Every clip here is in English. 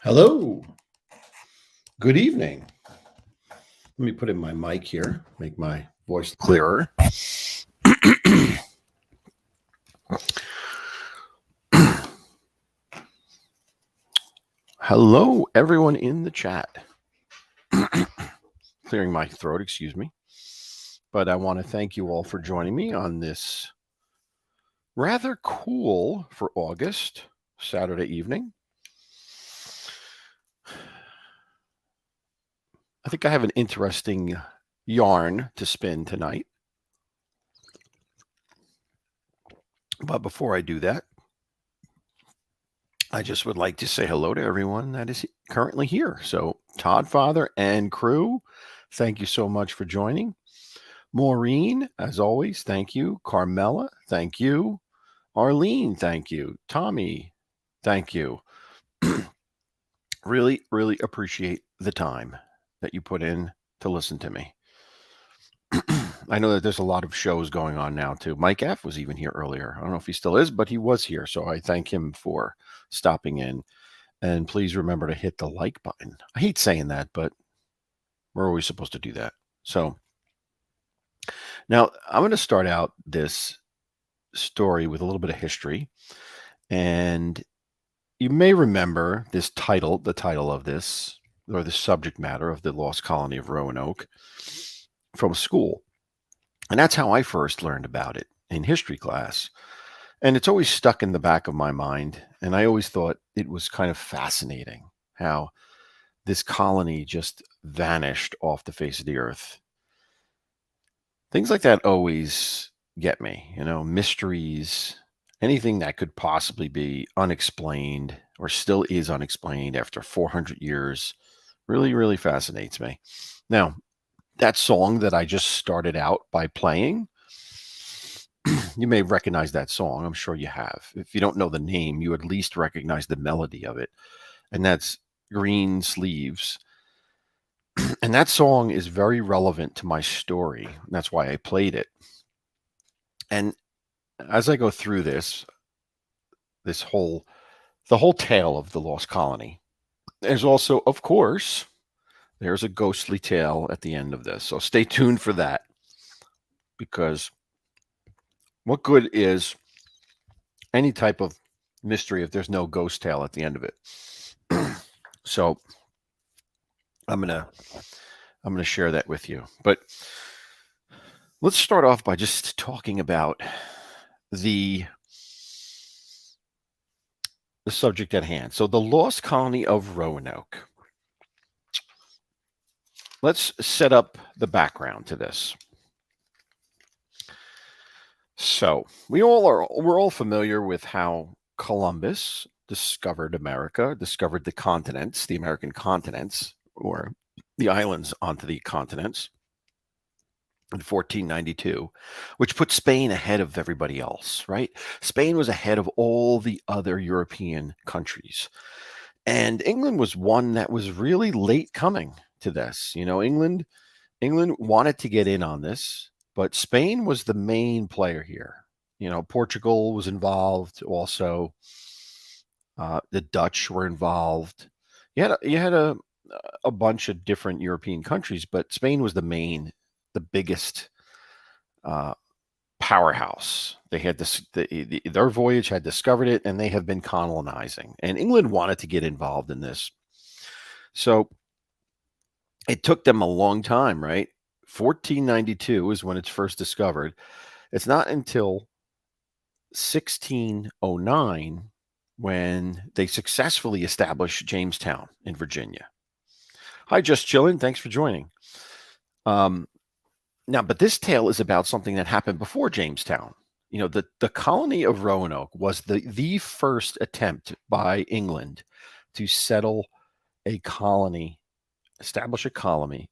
Hello. Good evening. Let me put in my mic here, make my voice clearer. Hello, everyone in the chat. Clearing my throat, excuse me. But I want to thank you all for joining me on this rather cool for August Saturday evening. I think I have an interesting yarn to spin tonight. But before I do that, I just would like to say hello to everyone that is currently here. So, Todd Father and crew, thank you so much for joining. Maureen, as always, thank you. Carmela, thank you. Arlene, thank you. Tommy, thank you. Really, really appreciate the time that you put in to listen to me. I know that there's a lot of shows going on now too. Mike F was even here earlier. I don't know if he still is, but he was here. So I thank him for stopping in. And please remember to hit the like button. I hate saying that, but we're always supposed to do that. So now I'm going to start out this story with a little bit of history. And you may remember this title, the title of this, or the subject matter of the lost colony of Roanoke from school. And that's how I first learned about it in history class. And it's always stuck in the back of my mind. And I always thought it was kind of fascinating how this colony just vanished off the face of the earth. Things like that always get me, mysteries, anything that could possibly be unexplained or still is unexplained after 400 years really, really fascinates me. Now, that song that I just started out by playing, you may recognize that song. I'm sure you have. If you don't know the name, you at least recognize the melody of it. And that's Green Sleeves. And that song is very relevant to my story. That's why I played it. And as I go through the whole tale of the lost colony, there's also, of course, there's a ghostly tale at the end of this. So stay tuned for that, because what good is any type of mystery if there's no ghost tale at the end of it? So I'm gonna share that with you. But let's start off by just talking about the subject at hand. So the lost colony of Roanoke. Let's set up the background to this. So we're all familiar with how Columbus discovered America, discovered the continents, the American continents, or the islands onto the continents in 1492, which put Spain ahead of everybody else, right? Spain was ahead of all the other European countries. And England was one that was really late coming to this. England wanted to get in on this, but Spain was the main player here. Portugal was involved also. The Dutch were involved. You had a bunch of different European countries, but Spain was the biggest powerhouse. They had this. Their voyage had discovered it, and they have been colonizing. And England wanted to get involved in this, so it took them a long time, right? 1492 is when it's first discovered. It's not until 1609 when they successfully established Jamestown in Virginia. Hi, Just Chillin'. Thanks for joining. Now, but this tale is about something that happened before Jamestown. The colony of Roanoke was the first attempt by England to settle a colony, establish a colony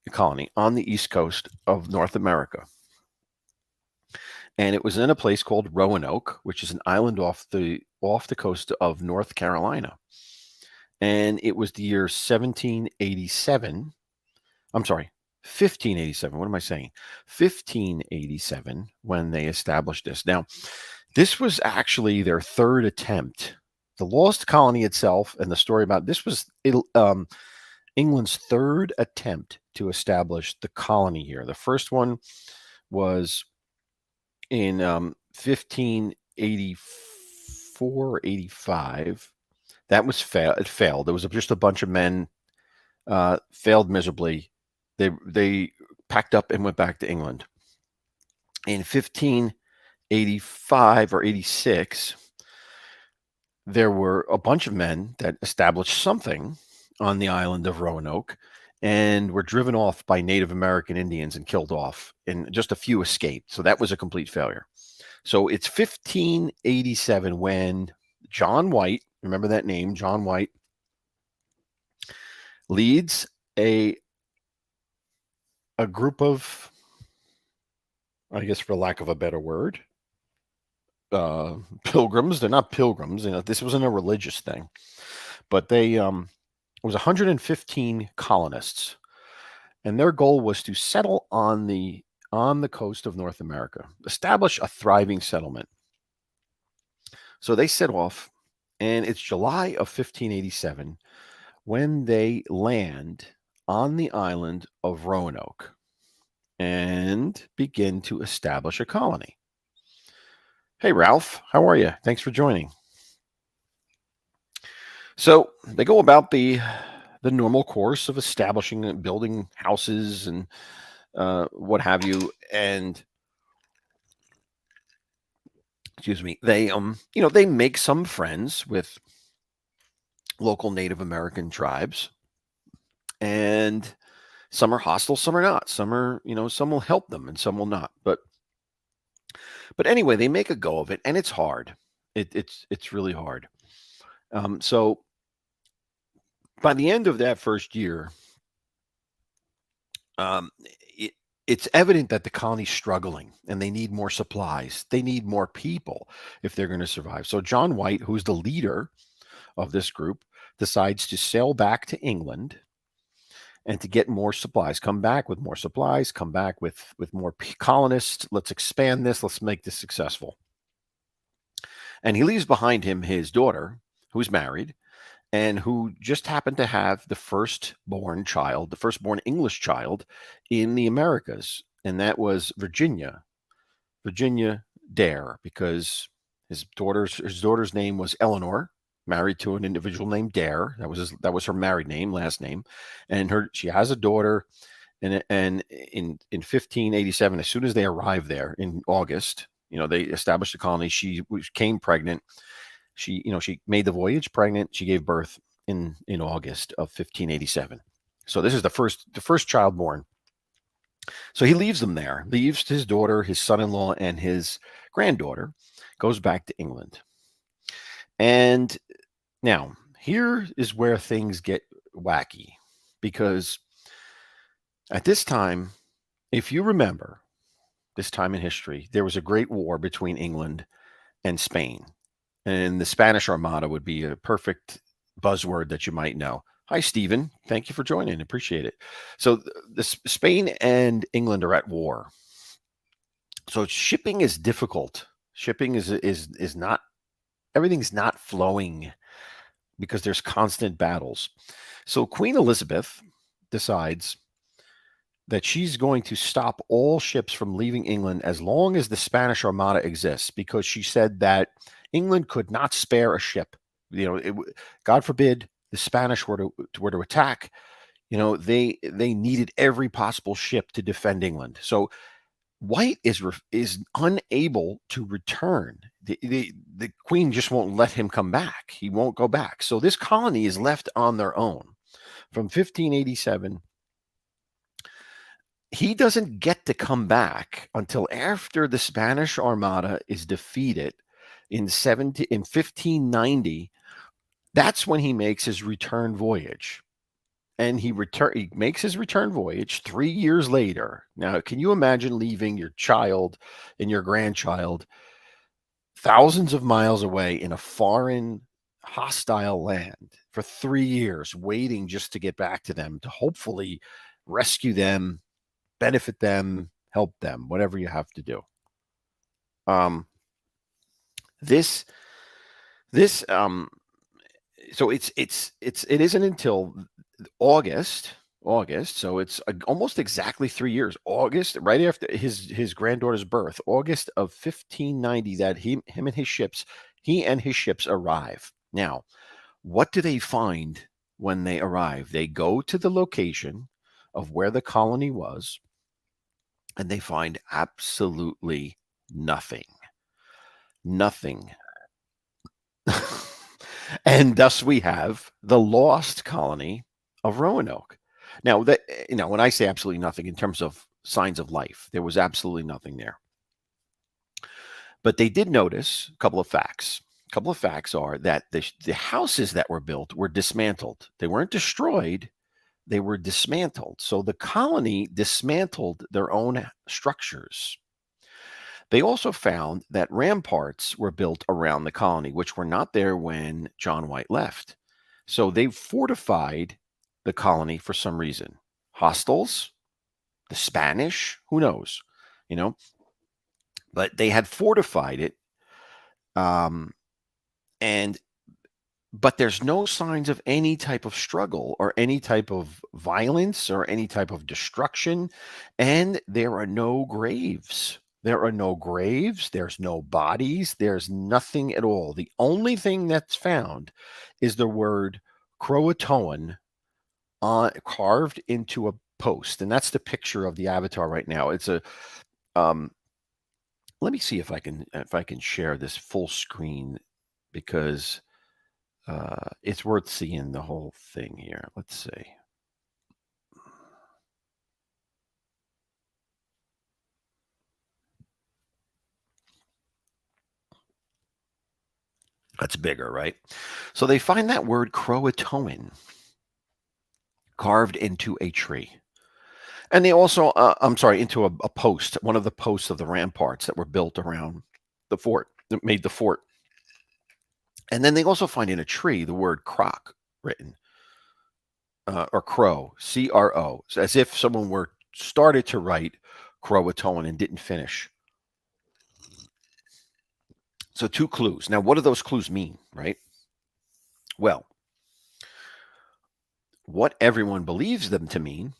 on the east coast of North America. And it was in a place called Roanoke, which is an island off the coast of North Carolina. And it was the year 1787. I'm sorry, 1587. What am I saying? 1587 when they established this. Now, this was actually their third attempt The lost colony itself and the story about this was England's third attempt to establish the colony here. The first one was in 1584, 85. That was It failed. There was just a bunch of men, failed miserably. They packed up and went back to England. In 1585 or 86, there were a bunch of men that established something on the island of Roanoke and were driven off by Native American Indians and killed off, and just a few escaped. So that was a complete failure. So it's 1587 when John White, remember that name, John White, leads a group of, I guess for lack of a better word, pilgrims. They're not pilgrims. This wasn't a religious thing, but it was 115 colonists, and their goal was to settle on the coast of North America, establish a thriving settlement. So they set off, and it's July of 1587 when they land on the island of Roanoke and begin to establish a colony. Hey, Ralph, how are you? Thanks for joining. So they go about the normal course of establishing and building houses and what have you, and excuse me, they they make some friends with local Native American tribes, and some are hostile, some are not. Some are, some will help them and some will not. But anyway, they make a go of it, and it's hard. It's really hard. So by the end of that first year, um, it, it's evident that the colony's struggling and they need more supplies. They need more people if they're going to survive. So John White, who's the leader of this group, decides to sail back to England and to get more supplies, come back with more supplies, come back with more colonists. Let's expand this. Let's make this successful. And he leaves behind him his daughter, who's married, and who just happened to have the firstborn English child in the Americas. And that was Virginia Dare, because his daughter's name was Eleanor, married to an individual named Dare. That was her married name, last name. And she has a daughter. And in 1587, as soon as they arrived there in August, they established a colony. She came pregnant. She made the voyage pregnant. She gave birth in August of 1587. So this is the first child born. So he leaves them there, leaves his daughter, his son-in-law, and his granddaughter, goes back to England. And now here is where things get wacky, because at this time, if you remember this time in history, there was a great war between England and Spain. And the Spanish Armada would be a perfect buzzword that you might know. Hi, Stephen. Thank you for joining. Appreciate it. So the Spain and England are at war. So shipping is difficult. Shipping is not, everything's not flowing because there's constant battles. So Queen Elizabeth decides that she's going to stop all ships from leaving England as long as the Spanish Armada exists, because she said that England could not spare a ship. God forbid the Spanish were to attack. They needed every possible ship to defend England. So White is unable to return. The Queen just won't let him come back. He won't go back. So this colony is left on their own from 1587. He doesn't get to come back until after the Spanish Armada is defeated in 1590. That's when he makes his return voyage. And he makes his return voyage 3 years later. Now, can you imagine leaving your child and your grandchild thousands of miles away in a foreign, hostile land for 3 years, waiting just to get back to them, to hopefully rescue them, benefit them, help them, whatever you have to do. This So it isn't until August, August. So it's almost exactly 3 years. August, right after his granddaughter's birth, August of 1590, that he and his ships arrive. Now, what do they find when they arrive? They go to the location of where the colony was, and they find absolutely nothing. Nothing. And thus we have the lost colony of Roanoke. Now, when I say absolutely nothing in terms of signs of life, there was absolutely nothing there. But they did notice a couple of facts. A couple of facts are that the houses that were built were dismantled. They weren't destroyed, they were dismantled. So the colony dismantled their own structures. They also found that ramparts were built around the colony, which were not there when John White left. So they fortified the colony for some reason. Hostiles, the Spanish, who knows, you know, but they had fortified it. Um, and but there's no signs of any type of struggle or any type of violence or any type of destruction. And there are no graves. There are no graves. There's no bodies. There's nothing at all. The only thing that's found is the word Croatoan carved into a post. And that's the picture of the avatar right now. It's a, um, let me see if I can share this full screen, because it's worth seeing the whole thing here. Let's see. That's bigger, right? So they find that word Croatoan carved into a tree. And they also, I'm sorry, into a post, one of the posts of the ramparts that were built around the fort, that made the fort. And then they also find in a tree the word croc written, or crow, CRO, as if someone were started to write Croatoan and didn't finish. So two clues. Now, what do those clues mean, right? Well, what everyone believes them to mean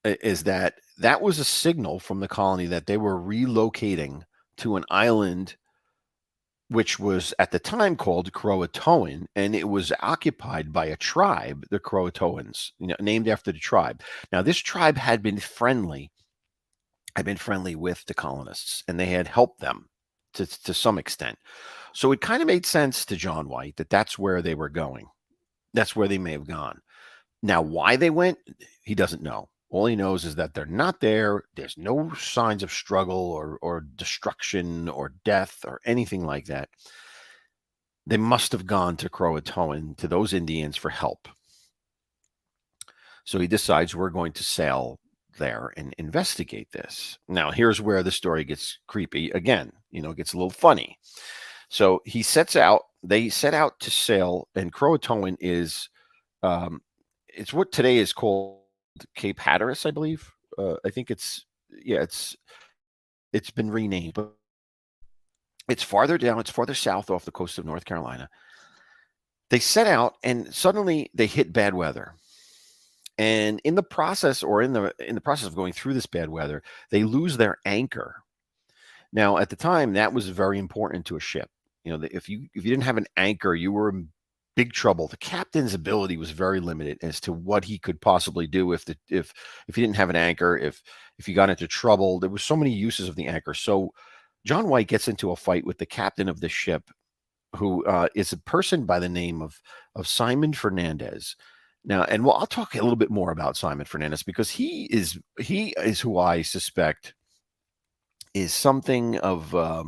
is that that was a signal from the colony that they were relocating to an island which was at the time called Croatoan, and it was occupied by a tribe, the Croatoans, named after the tribe. Now, this tribe had been friendly with the colonists, and they had helped them to some extent. So it kind of made sense to John White that that's where they were going. That's where they may have gone. Now, why they went, he doesn't know. All he knows is that they're not there. There's no signs of struggle or destruction or death or anything like that. They must have gone to Croatoan, to those Indians, for help. So he decides we're going to sail there and investigate this. Now, here's where the story gets creepy again. It gets a little funny. So they set out to sail, and Croatoan is, it's what today is called Cape Hatteras, I believe. I think yeah, it's been renamed, but it's farther down. It's farther south off the coast of North Carolina. They set out, and suddenly they hit bad weather. And in the process, or in the process of going through this bad weather, they lose their anchor. Now, at the time, that was very important to a ship. If you didn't have an anchor, you were in big trouble. The captain's ability was very limited as to what he could possibly do if he didn't have an anchor, if he got into trouble. There were so many uses of the anchor. So John White gets into a fight with the captain of the ship, who is a person by the name of Simon Fernandez. Now, and well, I'll talk a little bit more about Simon Fernandez, because he is who I suspect is something of a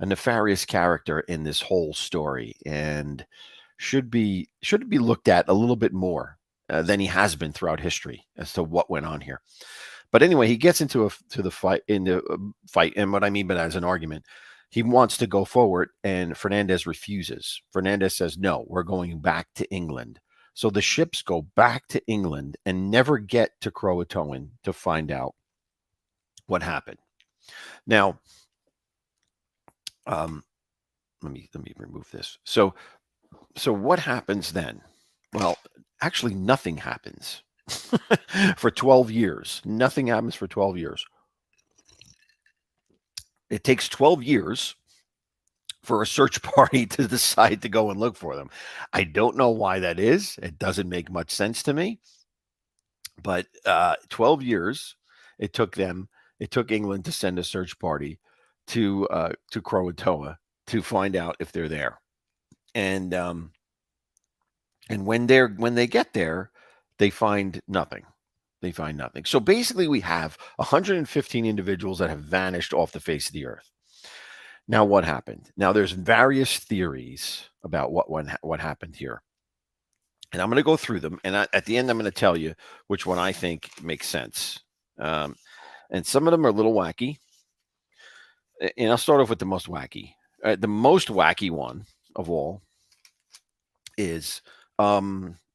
nefarious character in this whole story, and should be looked at a little bit more than he has been throughout history as to what went on here. But anyway, he gets to the fight, and what I mean by that is an argument. He wants to go forward, and Fernandez refuses. Fernandez says, "No, we're going back to England." So the ships go back to England and never get to Croatoan to find out what happened. Now, um, let me remove this. So So what happens then? Well, actually, nothing happens for 12 years. Nothing happens for 12 years. It takes 12 years for a search party to decide to go and look for them. I don't know why that is. It doesn't make much sense to me. But 12 years it took them. It took England to send a search party to Croatoa to find out if they're there. And when they get there, they find nothing. They find nothing. So basically, we have 115 individuals that have vanished off the face of the earth. Now, what happened? Now, there's various theories about what happened here, and I'm going to go through them. And at the end, I'm going to tell you which one I think makes sense. Um, and some of them are a little wacky. And I'll start off with the most wacky. The most wacky one of all is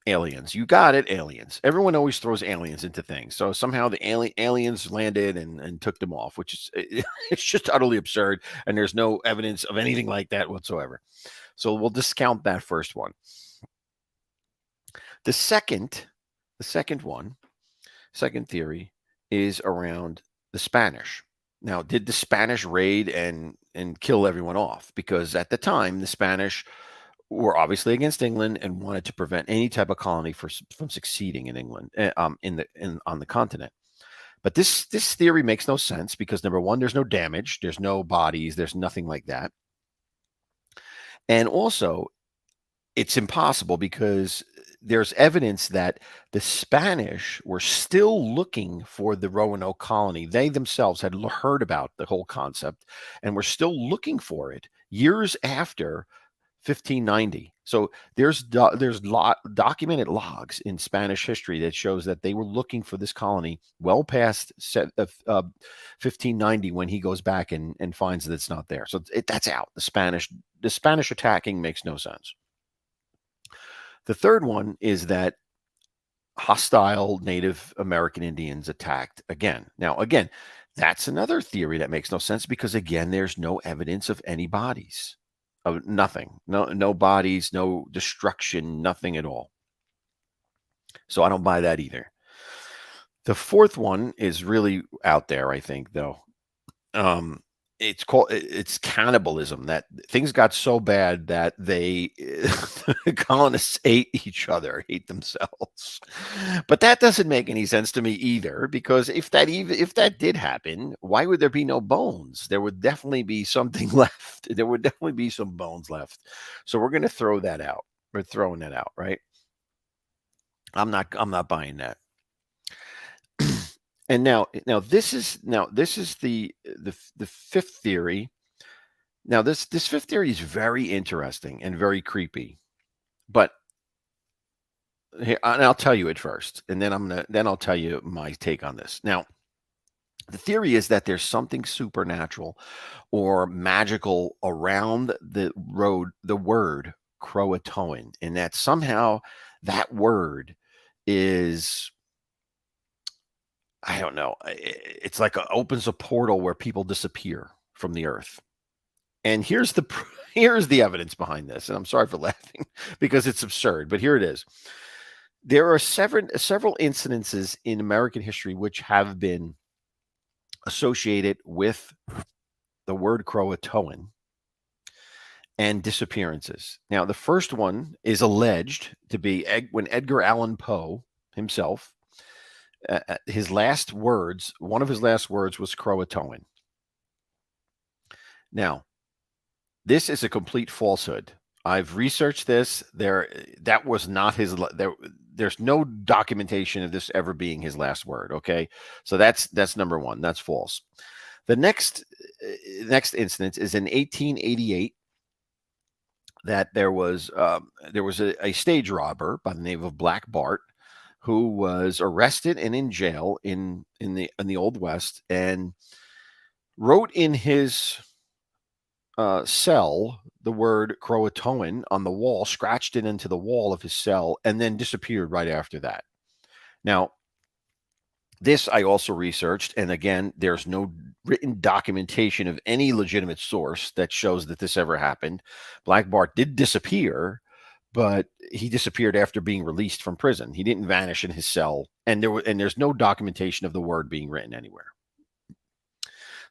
aliens. You got it, aliens. Everyone always throws aliens into things. So somehow the aliens landed and took them off, which is it's just utterly absurd. And there's no evidence of anything like that whatsoever. So we'll discount that first one. The second one, second theory is around the Spanish. Now, did the Spanish raid and kill everyone off? Because at the time, the Spanish were obviously against England and wanted to prevent any type of colony from succeeding in England, on the continent. But this theory makes no sense because number one, there's no damage, there's no bodies, there's nothing like that, and also it's impossible because there's evidence that the Spanish were still looking for the Roanoke colony. They themselves had heard about the whole concept and were still looking for it years after 1590. So there's documented logs in Spanish history that shows that they were looking for this colony well past 1590 when he goes back and finds that it's not there. So that's out. The Spanish attacking makes no sense. The third one is that hostile Native American Indians attacked again. Now, again, that's another theory that makes no sense because again, there's no evidence of any bodies. Of nothing. No bodies, no destruction, nothing at all. So I don't buy that either. The fourth one is really out there, I think, though. It's cannibalism. That things got so bad that the colonists ate each other, ate themselves. But that doesn't make any sense to me either, because if that did happen, why would there be no bones? There would definitely be something left. There would definitely be some bones left. So we're going to throw that out. We're throwing that out, right? I'm not buying that. And now this is the fifth theory. Now this fifth theory is very interesting and very creepy. But here, and I'll tell you it first, and then I'll tell you my take on this. Now, the theory is that there's something supernatural or magical around the word Croatoan, and that somehow that word is, I don't know. It's like opens a portal where people disappear from the earth. And here's the evidence behind this. And I'm sorry for laughing because it's absurd, but here it is. There are several incidences in American history which have been associated with the word Croatoan and disappearances. Now, the first one is alleged to be when Edgar Allan Poe himself, one of his last words was Croatoan. Now, this is a complete falsehood. I've researched this. That was not his. There's no documentation of this ever being his last word. Okay, so that's number one. That's false. The next instance is in 1888 that there was a stage robber by the name of Black Bart who was arrested and in jail in the Old West and wrote in his cell the word Croatoan on the wall, scratched it into the wall of his cell, and then disappeared right after that. Now, this I also researched, and again, there's no written documentation of any legitimate source that shows that this ever happened. Black Bart did disappear, but he disappeared after being released from prison. He didn't vanish in his cell, and there's no documentation of the word being written anywhere.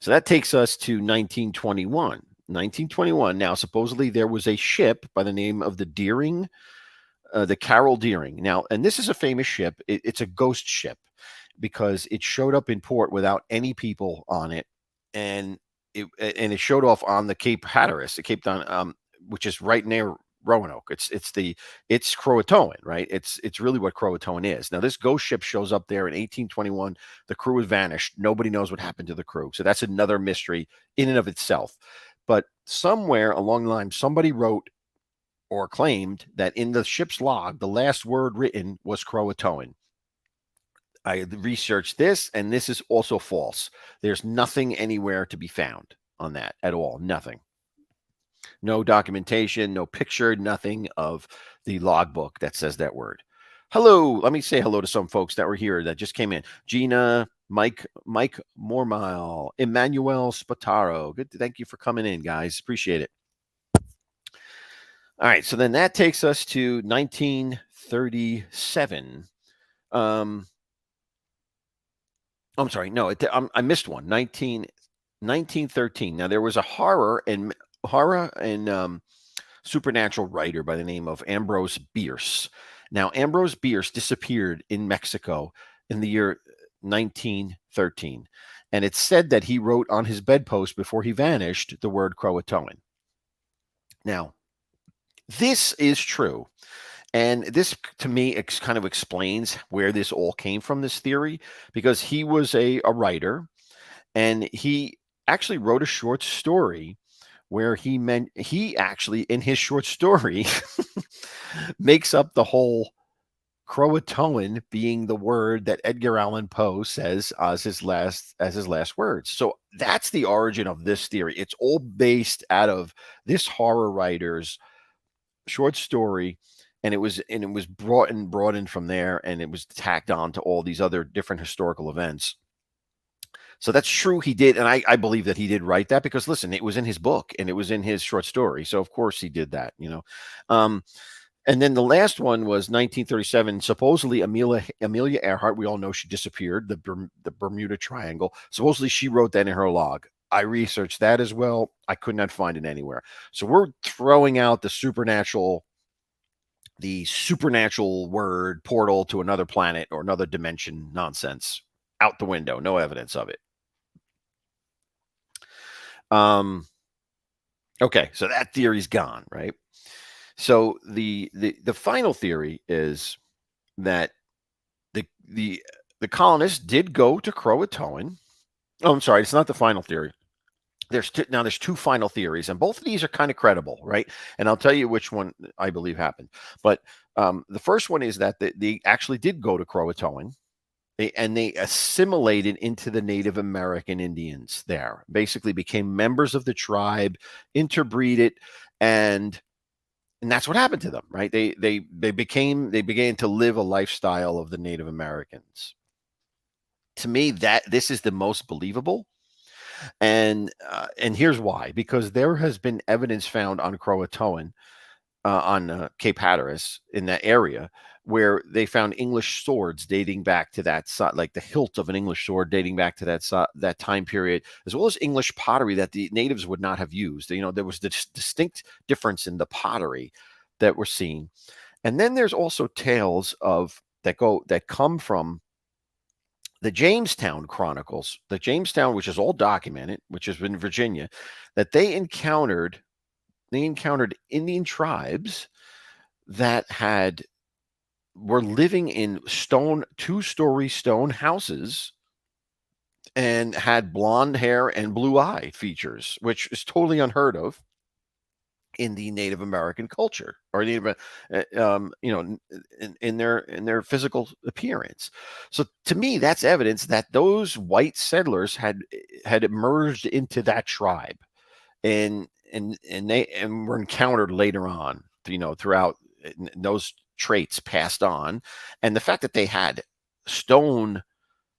So that takes us to 1921. 1921. Now, supposedly there was a ship by the name of the Deering, the Carol Deering. Now, and this is a famous ship. It's a ghost ship because it showed up in port without any people on it, and it showed off on the Cape Hatteras, the Cape Town, which is right near Roanoke. It's Croatoan, right? It's really what Croatoan is. Now, this ghost ship shows up there in 1821. The crew has vanished. Nobody knows what happened to the crew. So that's another mystery in and of itself. But somewhere along the line, somebody wrote or claimed that in the ship's log, the last word written was Croatoan. I researched this, and this is also false. There's nothing anywhere to be found on that at all. Nothing. No documentation, no picture, nothing of the logbook that says that word. Hello. Let me say hello to some folks that were here that just came in. Gina, Mike Mormile, Emmanuel Spataro. Good. Thank you for coming in, guys. Appreciate it. All right. So then that takes us to 1937. I'm sorry. No, I missed one. 1913. Now there was a horror and supernatural writer by the name of Ambrose Bierce. Now Ambrose Bierce disappeared in Mexico in the year 1913, and it's said that he wrote on his bedpost before he vanished the word Croatoan. Now, this is true. And this, to me, kind of explains where this all came from, this theory, because he was a writer, and he actually wrote a short story where he actually, in his short story, makes up the whole Croatoan being the word that Edgar Allan Poe says as his last words. So that's the origin of this theory. It's all based out of this horror writer's short story, and it was brought in from there, and it was tacked on to all these other different historical events. So that's true, he did, and I believe that he did write that because listen, it was in his book and it was in his short story, so of course he did that, and then the last one was 1937. Supposedly Amelia Earhart, we all know she disappeared, the Bermuda Triangle. Supposedly she wrote that in her log. I researched that as well. I could not find it anywhere. So we're throwing out the supernatural word portal to another planet or another dimension nonsense out the window. No evidence of it. Okay, so that theory's gone, right? So the final theory is that the colonists did go to Croatoan. Oh, I'm sorry, it's not the final theory. There's two final theories, and both of these are kind of credible, right? And I'll tell you which one I believe happened. But the first one is that they actually did go to Croatoan, and they assimilated into the Native American Indians there. Basically, became members of the tribe, interbreeded, and that's what happened to them, right? They began to live a lifestyle of the Native Americans. To me, that this is the most believable. And here's why: because there has been evidence found on Croatoan, on Cape Hatteras in that area, where they found English swords dating back to that like the hilt of an English sword dating back to that time period, as well as English pottery that the natives would not have used. There was this distinct difference in the pottery that we're seeing, and then there's also tales that come from the Jamestown Chronicles, which is all documented, which is in Virginia, that they encountered Indian tribes that were living in two-story stone houses and had blonde hair and blue eye features, which is totally unheard of in the Native American culture, or in their physical appearance. So to me, that's evidence that those white settlers had emerged into that tribe, and were encountered later on, throughout, those traits passed on, and the fact that they had stone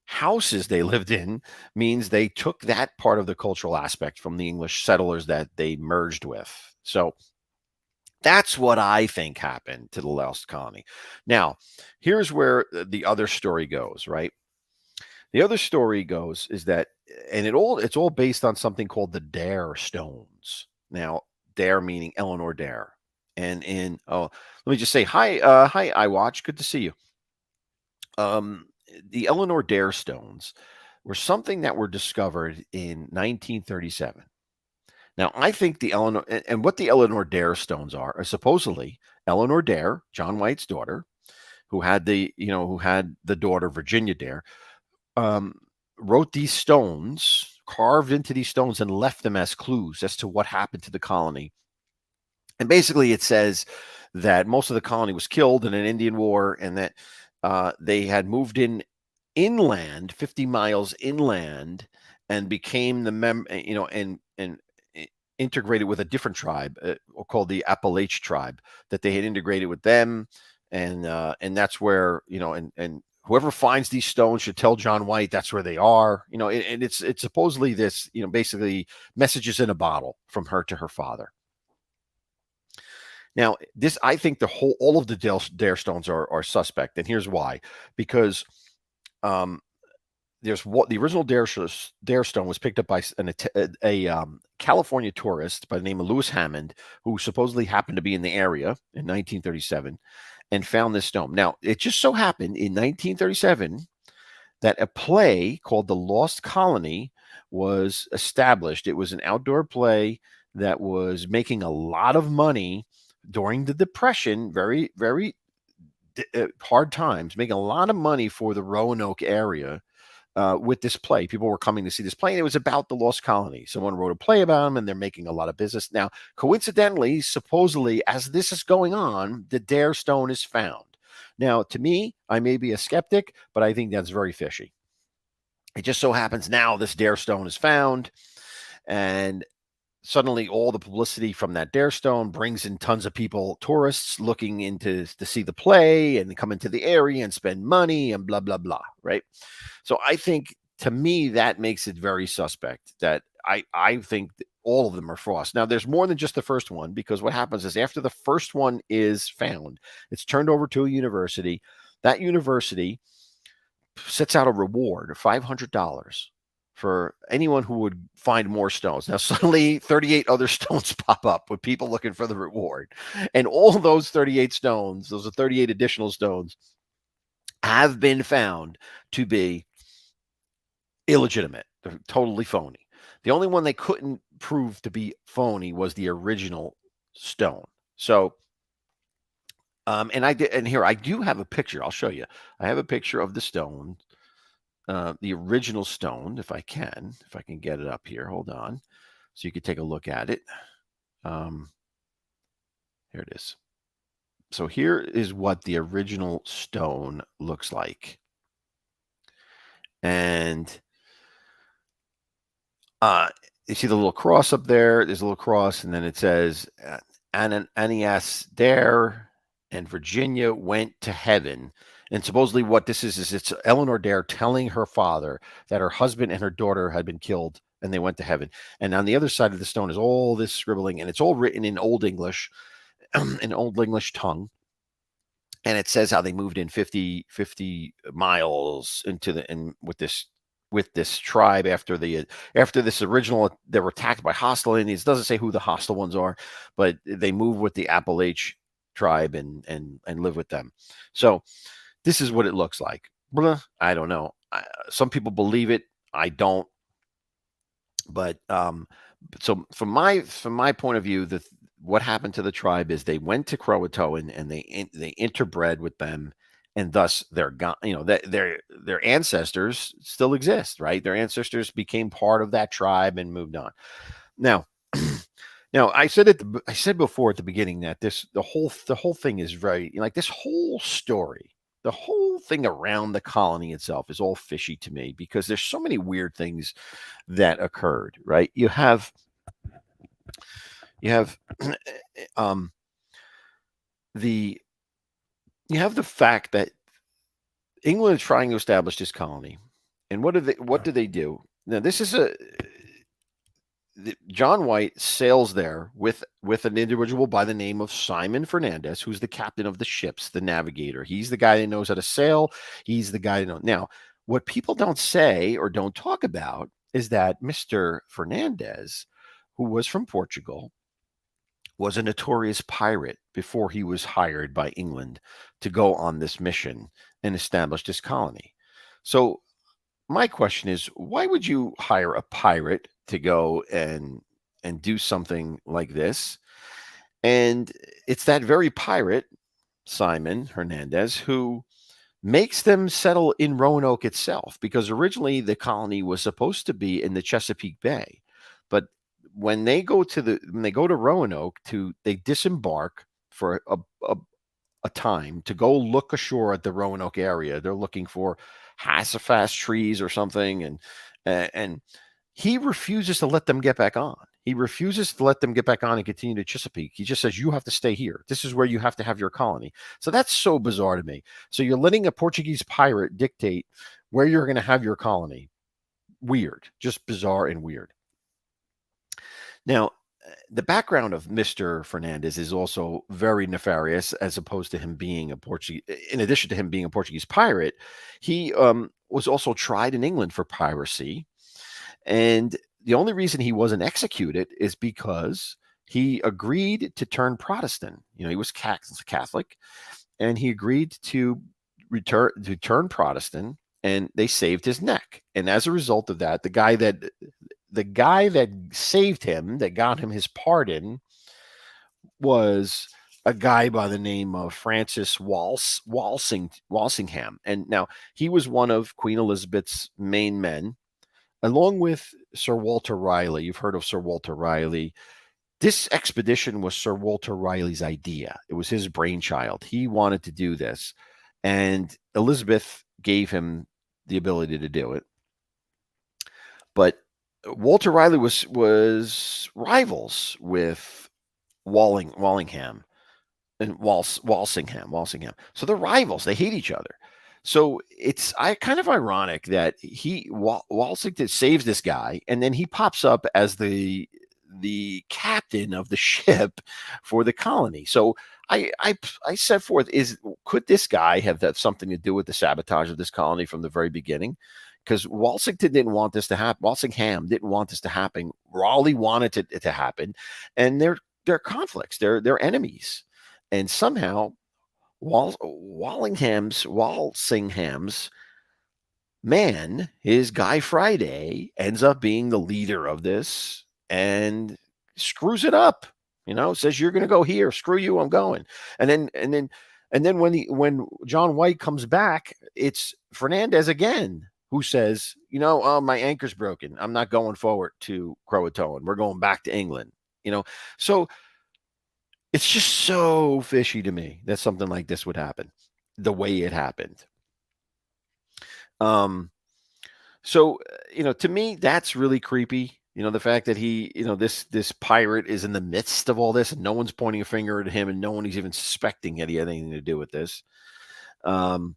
houses they lived in means they took that part of the cultural aspect from the English settlers that they merged with. So That's what I think happened to the lost colony. Now, here's where the other story goes, right? The other story goes is that, and it's all based on something called the Dare Stones. Now, Dare meaning Eleanor Dare, and in let me just say hi, hi, iWatch, good to see you. Um, the Eleanor Dare Stones were something that were discovered in 1937. Now, I think the Eleanor and what the Eleanor Dare Stones are supposedly Eleanor Dare, John White's daughter, who had the daughter Virginia Dare, um, wrote these stones, carved into these stones, and left them as clues as to what happened to the colony. And basically, it says that most of the colony was killed in an Indian war, and that they had moved inland, 50 miles inland, and became integrated with a different tribe called the Appalachian tribe, that they had integrated with them, and that's where, and whoever finds these stones should tell John White that's where they are, and it's supposedly this, basically messages in a bottle from her to her father. Now, this, I think, all of the Dare Stones are suspect, and here's why: because um, there's what the original Dare Stone was picked up by a California tourist by the name of Lewis Hammond, who supposedly happened to be in the area in 1937 and found this stone. Now, it just so happened in 1937 that a play called The Lost Colony was established. It was an outdoor play that was making a lot of money during the Depression, very, very hard times, making a lot of money for the Roanoke area with this play. People were coming to see this play, and it was about the lost colony. Someone wrote a play about them, and they're making a lot of business. Now, coincidentally, supposedly, as this is going on, the Dare Stone is found. Now, to me, I may be a skeptic, but I think that's very fishy. It just so happens now this Dare Stone is found, and suddenly all the publicity from that Dare Stone brings in tons of people, tourists looking into to see the play and come into the area and spend money and blah blah blah, right? So I think, to me, that makes it very suspect. That I think all of them are false. Now, there's more than just the first one, because what happens is after the first one is found, it's turned over to a university. That university sets out a reward of $500 for anyone who would find more stones. Now, suddenly 38 other stones pop up with people looking for the reward. And all those 38 stones, those are 38 additional stones, have been found to be illegitimate. They're totally phony. The only one they couldn't prove to be phony was the original stone. So, and I did, and here I do have a picture. I'll show you. I have a picture of the stone, the original stone, if I can get it up here. Hold on, so you can take a look at it. Here it is. So here is what the original stone looks like, and you see the little cross up there. There's a little cross, and then it says Ananias Dare and Virginia went to heaven. And supposedly what this is it's Eleanor Dare telling her father that her husband and her daughter had been killed and they went to heaven. And on the other side of the stone is all this scribbling, and it's all written in Old English, in Old English tongue. And it says how they moved in 50 miles into with this tribe after this original, they were attacked by hostile Indians. It doesn't say who the hostile ones are, but they move with the Appalachian tribe and live with them. So this is what it looks like. I don't know. Some people believe it. I don't. But so from my point of view, what happened to the tribe is they went to Croatoan and they interbred with them, and thus their ancestors still exist, right? Their ancestors became part of that tribe and moved on. Now, now I said before at the beginning that the whole thing is very, like, this whole story. The whole thing around the colony itself is all fishy to me, because there's so many weird things that occurred, right? You have um the you have the fact that England is trying to establish this colony. And what do they do? Now, this is John White sails there with an individual by the name of Simon Fernandez, who's the captain of the ships, the navigator. He's the guy that knows how to sail. He's the guy that knows. Now, what people don't say or don't talk about is that Mr. Fernandez, who was from Portugal, was a notorious pirate before he was hired by England to go on this mission and establish this colony. So my question is, why would you hire a pirate to go and do something like this? And it's that very pirate, Simon Hernandez, who makes them settle in Roanoke itself, because originally the colony was supposed to be in the Chesapeake Bay. But when they go to Roanoke, they disembark for a time to go look ashore at the Roanoke area. They're looking for hassafas trees or something, and he refuses to let them get back on. He refuses to let them get back on and continue to Chesapeake. He just says, "You have to stay here. This is where you have to have your colony." So that's so bizarre to me. So you're letting a Portuguese pirate dictate where you're going to have your colony. Weird, just bizarre and weird. Now, the background of Mr. Fernandez is also very nefarious, as opposed to him being a Portuguese. In addition to him being a Portuguese pirate, he was also tried in England for piracy. And the only reason he wasn't executed is because he agreed to turn Protestant. He was Catholic, and he agreed to turn Protestant, and they saved his neck. And as a result of that, the guy that saved him, that got him his pardon, was a guy by the name of Francis Walsingham. And now he was one of Queen Elizabeth's main men, along with Sir Walter Raleigh. You've heard of Sir Walter Raleigh. This expedition was Sir Walter Raleigh's idea. It was his brainchild. He wanted to do this, and Elizabeth gave him the ability to do it. But Walter Raleigh was rivals with Walsingham and Walsingham. So they're rivals. They hate each other. So it's kind of ironic that Walsingham saves this guy, and then he pops up as the captain of the ship for the colony. So I set forth, could this guy have something to do with the sabotage of this colony from the very beginning? Because Walsingham didn't want this to happen. Walsingham didn't want this to happen. Raleigh wanted it to happen, and they're conflicts. They're enemies, and somehow Wallingham's man, his Guy Friday, ends up being the leader of this and screws it up. Says, "You're going to go here. Screw you. I'm going." And then when John White comes back, it's Fernandez again who says, "My anchor's broken. I'm not going forward to Croatoan. We're going back to England." So it's just so fishy to me that something like this would happen the way it happened. So to me, that's really creepy. The fact that this pirate is in the midst of all this, and no one's pointing a finger at him, and no one is even suspecting that he had anything to do with this. So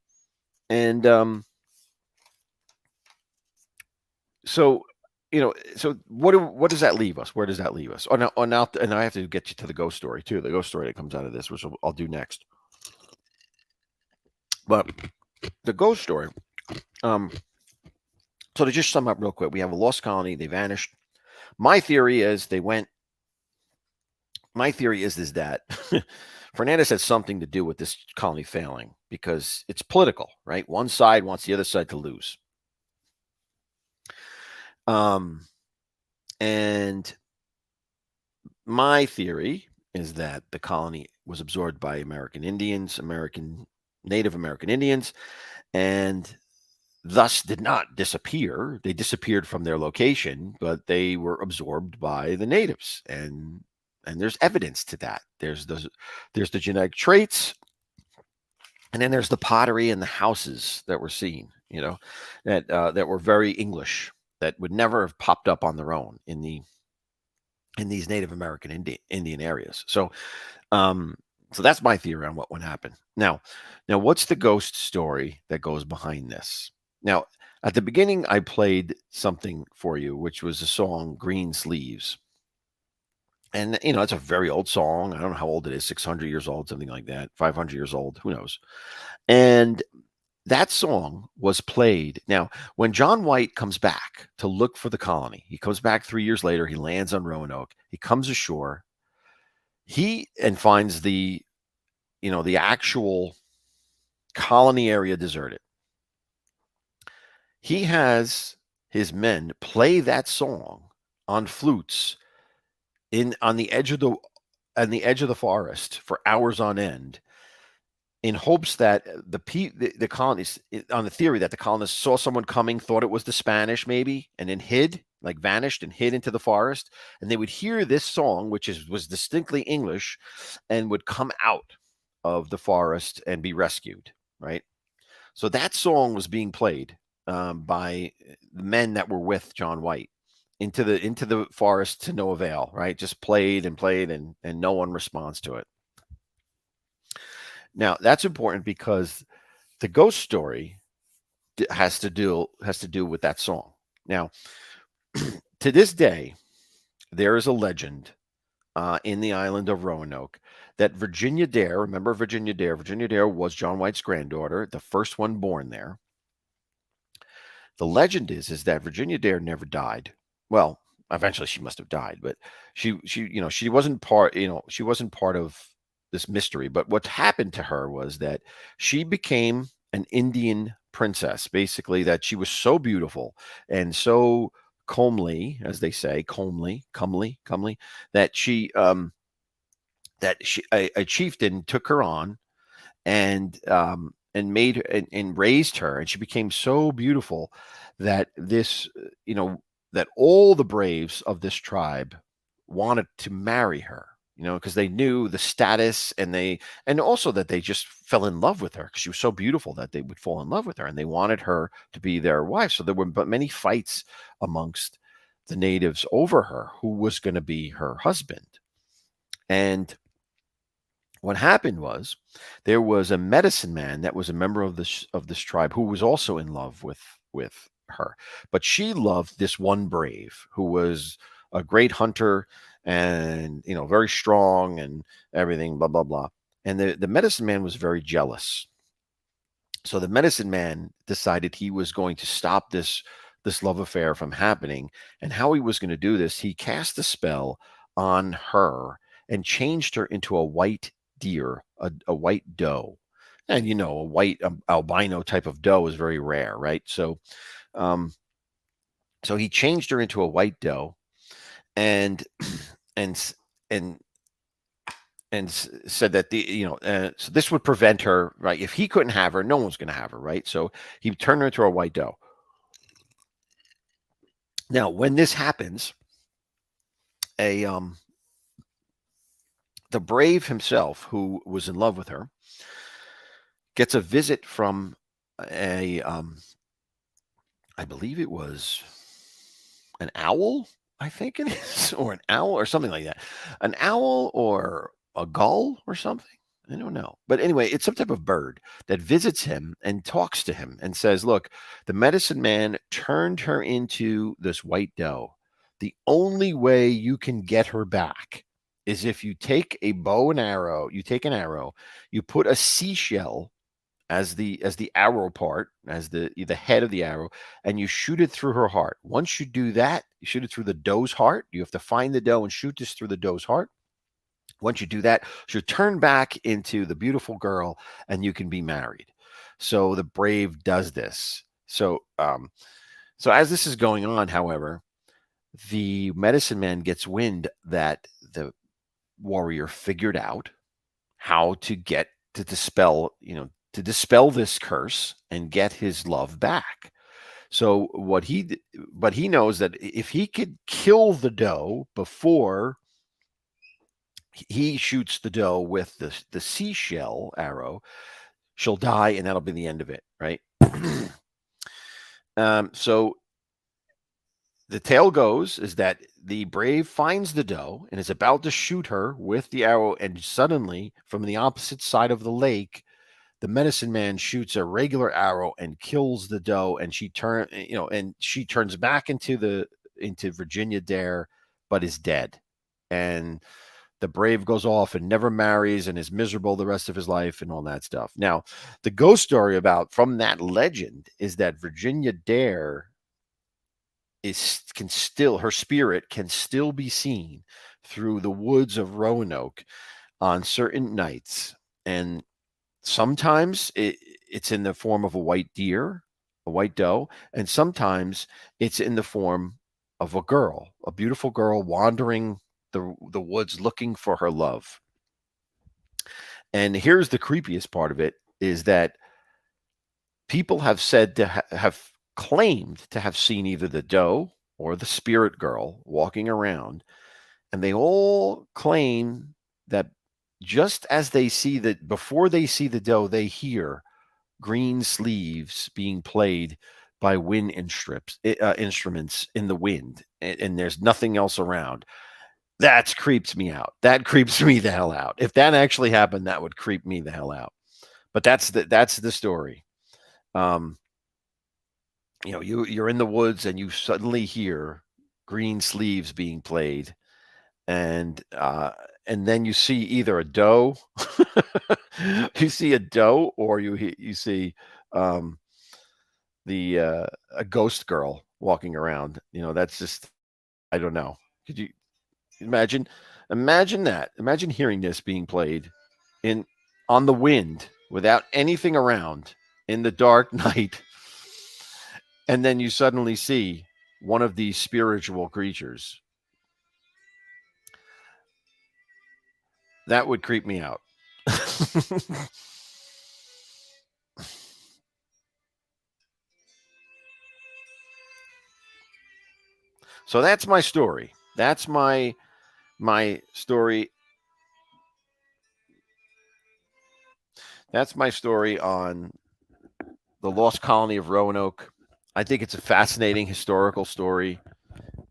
what does that leave us? Where does that leave us? Now, and I have to get you to the ghost story too. The ghost story that comes out of this, which I'll do next. But the ghost story. So to just sum up real quick, we have a lost colony. They vanished. My theory is that Fernandez had something to do with this colony failing, because it's political, right? One side wants the other side to lose. And my theory is that the colony was absorbed by Native American Indians, and thus did not disappear. They disappeared from their location, but they were absorbed by the natives, and there's evidence to that. There's the genetic traits, and then there's the pottery and the houses that were seen, that were very English, that would never have popped up on their own in these Native American Indian areas. So that's my theory on what would happen. Now, what's the ghost story that goes behind this? Now, At the beginning, I played something for you, which was the song Green Sleeves. And, it's a very old song. I don't know how old it is, 600 years old, something like that, 500 years old, who knows? And that song was played. Now, when John White comes back to look for the colony, he comes back 3 years later, he lands on Roanoke, he comes ashore, and finds the actual colony area deserted. He has his men play that song on flutes in on the edge of the forest for hours on end, in hopes that the colonists, on the theory that the colonists saw someone coming, thought it was the Spanish maybe, and then vanished and hid into the forest, and they would hear this song, which was distinctly English, and would come out of the forest and be rescued, right? So that song was being played by the men that were with John White into the forest to no avail, right? Just played and played, and no one responds to it. Now that's important because the ghost story has to do with that song. Now, to this day, there is a legend in the island of Roanoke that Virginia Dare. Remember Virginia Dare? Virginia Dare was John White's granddaughter, the first one born there. The legend is that Virginia Dare never died. Well, eventually she must have died, but she wasn't part of this mystery. But what happened to her was that she became an Indian princess, basically, that she was so beautiful and so comely, as they say, comely, that a chieftain took her on and made and raised her, and she became so beautiful that that all the braves of this tribe wanted to marry her, because they knew the status, and also that they just fell in love with her because she was so beautiful that they would fall in love with her, and they wanted her to be their wife. So there were many fights amongst the natives over her, who was going to be her husband. And what happened was, there was a medicine man that was a member of this tribe who was also in love with her, but she loved this one brave who was a great hunter, and very strong and everything, blah blah blah. And the medicine man was very jealous. So the medicine man decided he was going to stop this love affair from happening. And how he was going to do this, he cast a spell on her and changed her into a white deer, a white doe. And a white albino type of doe is very rare, right? Um, so he changed her into a white doe, and and and said that so this would prevent her, right? If he couldn't have her, no one's going to have her, right? So he turned her into a white doe. Now, when this happens, a the brave himself, who was in love with her, gets a visit from a I believe it was an owl, I think it is, or an owl or something like that. An owl or a gull or something. I don't know. But anyway, it's some type of bird that visits him and talks to him and says, "Look, the medicine man turned her into this white doe. The only way you can get her back is if you take a bow and arrow, you take an arrow, you put a seashell as the arrow part, as the head of the arrow, and you shoot it through her heart. Once you do that, you shoot it through the doe's heart. You have to find the doe and shoot this through the doe's heart. Once you do that, she'll turn back into the beautiful girl, and you can be married." So the brave does this. So as this is going on, however, the medicine man gets wind that the warrior figured out how to get to dispel this curse and get his love back. So but he knows that if he could kill the doe before he shoots the doe with the seashell arrow, she'll die, and that'll be the end of it, right? So the tale goes is that the brave finds the doe and is about to shoot her with the arrow, and suddenly, from the opposite side of the lake, the medicine man shoots a regular arrow and kills the doe, and she turns back into Virginia Dare, but is dead. And the brave goes off and never marries and is miserable the rest of his life and all that stuff. Now, the ghost story about from that legend is that Virginia Dare her spirit can still be seen through the woods of Roanoke on certain nights. And sometimes it's in the form of a white deer, a white doe, and sometimes it's in the form of a girl, a beautiful girl wandering the woods looking for her love. And here's the creepiest part of it is that people have said to have claimed to have seen either the doe or the spirit girl walking around, and they all claim that just as they see that before they see the doe, they hear green sleeves being played by wind instruments in the wind, and there's nothing else around. That creeps me out. That creeps me the hell out. If that actually happened, that would creep me the hell out. But that's the story. Um, you're in the woods and you suddenly hear green sleeves being played, and then you see either a doe, you see a doe, or you see um, the a ghost girl walking around. That's just, I don't know. Could you imagine? Imagine that. Imagine hearing this being played in on the wind without anything around in the dark night, and then you suddenly see one of these spiritual creatures. That would creep me out. So that's my story. That's my story. That's my story on the lost colony of Roanoke. I think it's a fascinating historical story.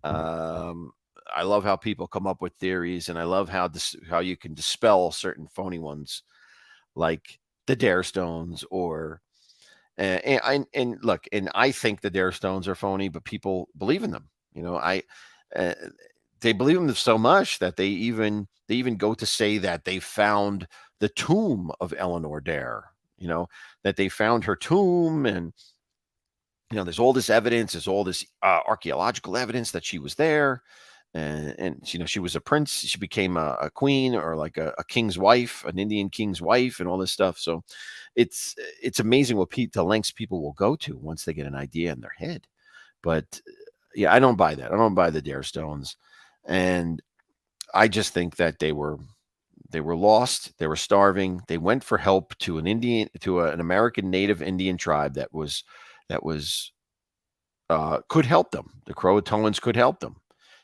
Um, I love how people come up with theories, and I love how you can dispel certain phony ones, like the Dare Stones, or and look, and I think the Dare Stones are phony, but people believe in them. I uh, they believe in them so much that they even go to say that they found the tomb of Eleanor Dare. That they found her tomb, and there's all this evidence, there's all this archaeological evidence that she was there, and she was a prince. She became a queen, or like a king's wife, an Indian king's wife, and all this stuff. So it's amazing the lengths people will go to once they get an idea in their head. But yeah, I don't buy that. I don't buy the Dare Stones, and I just think that they were lost. They were starving. They went for help to an American Native Indian tribe that was could help them. The Croatoans could help them.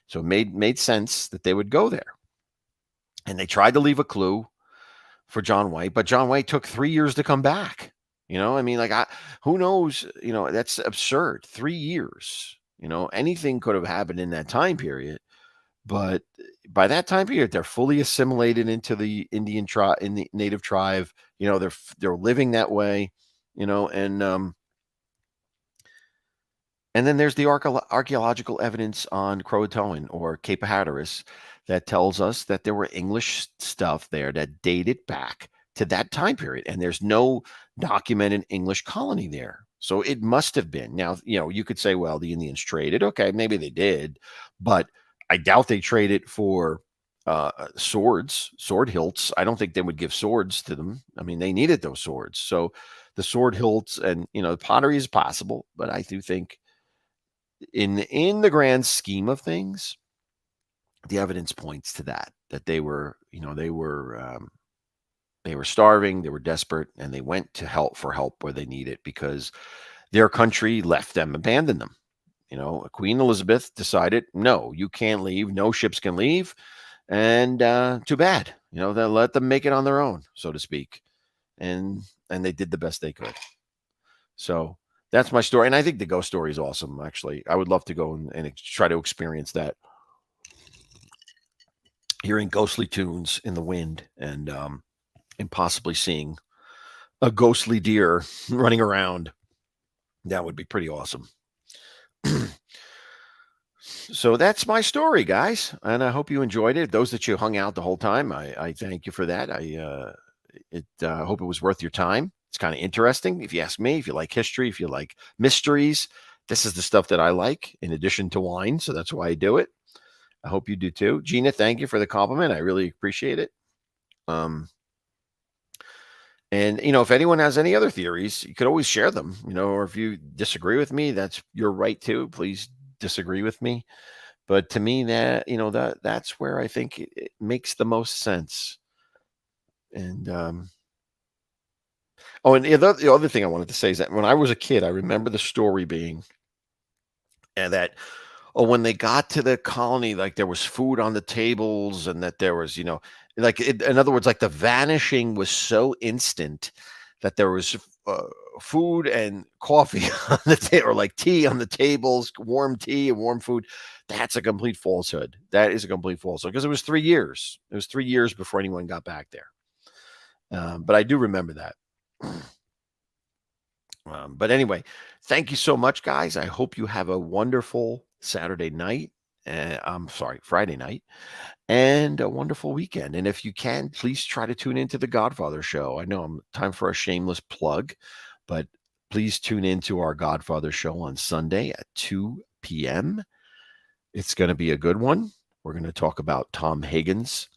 So it made sense that they would go there. And they tried to leave a clue for John White, but John White took 3 years to come back. I mean, like, who knows? That's absurd. 3 years. Anything could have happened in that time period. But by that time period, they're fully assimilated into the Indian tribe, in the native tribe. They're living that way. And then there's the archaeological evidence on Croatoan or Cape Hatteras that tells us that there were English stuff there that dated back to that time period. And there's no documented English colony there. So it must have been. Now, you could say, well, the Indians traded. Okay, maybe they did, but I doubt they traded for sword hilts. I don't think they would give swords to them. I mean, they needed those swords. So the sword hilts and, pottery is possible, but I do think in the grand scheme of things, the evidence points to that they were starving, they were desperate, and they went to help where they need it because their country left them, abandoned them. Queen Elizabeth decided, no, you can't leave, no ships can leave, and too bad. They let them make it on their own, so to speak, and they did the best they could. So that's my story. And I think the ghost story is awesome, actually. I would love to go and try to experience that. Hearing ghostly tunes in the wind and possibly seeing a ghostly deer running around. That would be pretty awesome. So that's my story, guys, and I hope you enjoyed it. Those that you hung out the whole time, I thank you for that. I hope it was worth your time. It's kind of interesting, if you ask me. If you like history, if you like mysteries, this is the stuff that I like. In addition to wine, so that's why I do it. I hope you do too. Gina, thank you for the compliment. I really appreciate it. Um, and if anyone has any other theories, you could always share them. Or if you disagree with me, that's your right too. Please disagree with me. But to me, that's where I think it makes the most sense. And and the other thing I wanted to say is that when I was a kid, I remember the story being that when they got to the colony, like there was food on the tables, and that there was in other words, like the vanishing was so instant that there was food and coffee on the table, or like tea on the tables, warm tea and warm food. That's a complete falsehood. That is a complete falsehood, because it was 3 years. It was 3 years before anyone got back there. But I do remember that. But anyway, thank you so much, guys. I hope you have a wonderful Saturday night. I'm sorry, Friday night, and a wonderful weekend. And if you can, please try to tune into the Godfather show. I know I'm time for a shameless plug, but please tune into our Godfather show on Sunday at 2 p.m. It's going to be a good one. We're going to talk about Tom Hagen's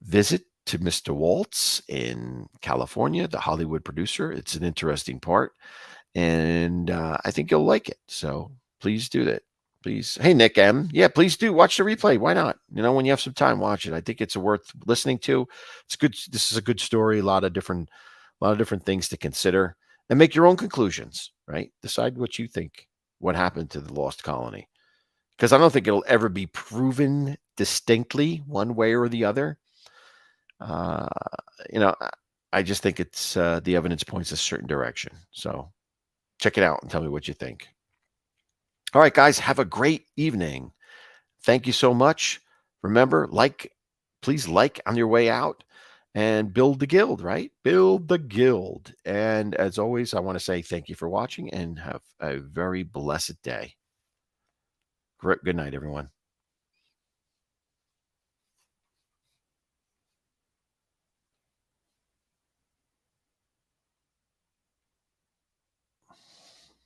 visit to Mr. Waltz in California, the Hollywood producer. It's an interesting part, and I think you'll like it. So please do that. Please. Hey, Nick M. Yeah, please do watch the replay. Why not? When you have some time, watch it. I think it's worth listening to. It's good. This is a good story. A lot of different things to consider, and make your own conclusions. Right? Decide what you think. What happened to the lost colony? Because I don't think it'll ever be proven distinctly one way or the other. Uh, you know, I just think it's the evidence points a certain direction. So check it out and tell me what you think. All right, guys, have a great evening. Thank you so much. Remember, please like on your way out, and build the guild, right? Build the guild. And as always, I want to say thank you for watching, and have a very blessed day. Good night, everyone.